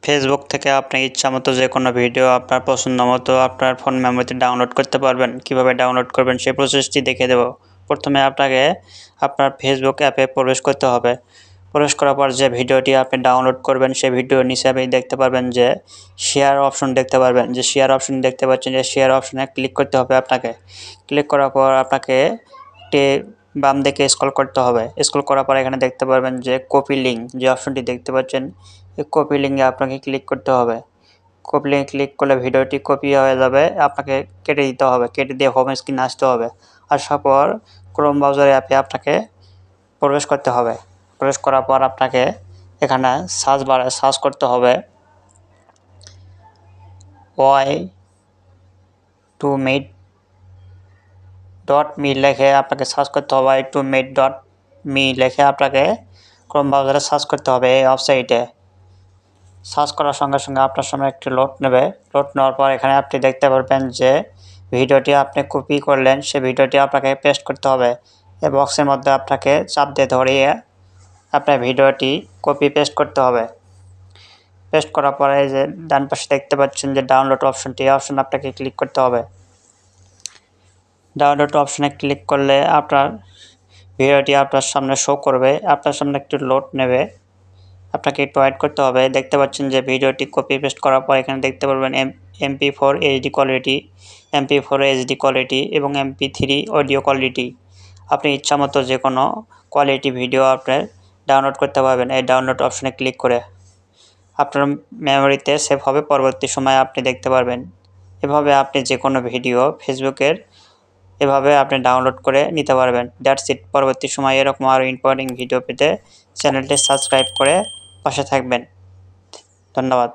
Facebook থেকে আপনি ইচ্ছামতো যে কোনো ভিডিও আপনার পছন্দ মতো আপনার ফোন মেমোরিতে ডাউনলোড করতে পারবেন। কিভাবে ডাউনলোড করবেন সেই প্রসেসটি দেখিয়ে দেব। প্রথমে আপনাকে আপনার ফেসবুক অ্যাপে প্রবেশ করতে হবে। প্রবেশ করার পর যে ভিডিওটি আপনি ডাউনলোড করবেন সেই ভিডিওর নিচে আপনি দেখতে পারবেন যে শেয়ার অপশন দেখতে পারবেন। যে শেয়ার অপশন দেখতে পাচ্ছেন, যে শেয়ার অপশনে ক্লিক করতে হবে আপনাকে। ক্লিক করার পর আপনাকে একটি বাম দিকে স্ক্রল করতে হবে। স্ক্রল করার পর এখানে দেখতে পারবেন যে কপি লিঙ্ক যে অপশনটি দেখতে পাচ্ছেন, এই কপি লিঙ্কে আপনাকে ক্লিক করতে হবে। কপি লিঙ্কে ক্লিক করলে ভিডিওটি কপি হয়ে যাবে, আপনাকে কেটে দিতে হবে। কেটে দিয়ে হোম স্ক্রিনে আসতে হবে। আসার পর ক্রোম ব্রাউজার অ্যাপে আপনাকে প্রবেশ করতে হবে। প্রবেশ করার পর আপনাকে এখানে সার্চ বারে সার্চ করতে হবে y2meet.me লিখে আপনাকে সার্চ করতে হবে। y2meet.me লিখে আপনাকে ক্রোম ব্রাউজারে সার্চ করতে হবে এই ওয়েবসাইটে। সার্চ করার সঙ্গে সঙ্গে আপনার সামনে একটি লোড নেবে। লোড নেওয়ার পর এখানে আপনি দেখতে পারবেন যে ভিডিওটি আপনি কপি করলেন সেই ভিডিওটি আপনাকে পেস্ট করতে হবে। এই বক্সের মধ্যে আপনাকে চাপ দিয়ে ধরিয়ে আপনার ভিডিওটি কপি পেস্ট করতে হবে। পেস্ট করার পরে যে ডান পাশে দেখতে পাচ্ছেন যে ডাউনলোড অপশনটি, এই অপশন আপনাকে ক্লিক করতে হবে। ডাউনলোড অপশনে ক্লিক করলে আপনার ভিডিওটি আপনার সামনে শো করবে। আপনার সামনে একটু লোড নেবে, আপনাকে একটু ওয়েট করতে হবে। দেখতে পাচ্ছেন যে ভিডিওটি কপি পেস্ট করার পর এখানে দেখতে পারবেন MP4 HD quality, MP4 HD quality এবং MP3 অডিও কোয়ালিটি। আপনি ইচ্ছামতো যে কোনো কোয়ালিটি ভিডিও আপনি ডাউনলোড করতে পারবেন এই ডাউনলোড অপশনে ক্লিক করে। আপনার মেমোরিতে সেভ হবে, পরবর্তী সময়ে আপনি দেখতে পারবেন। এভাবে আপনি যে কোনো ভিডিও ফেসবুকের এভাবে আপনি ডাউনলোড করে নিতে পারবেন। That's it. পরবর্তী সময়ে এরকম আরও ইম্পর্টেন্ট ভিডিও পেতে চ্যানেলটি সাবস্ক্রাইব করে পাশে থাকবেন। ধন্যবাদ।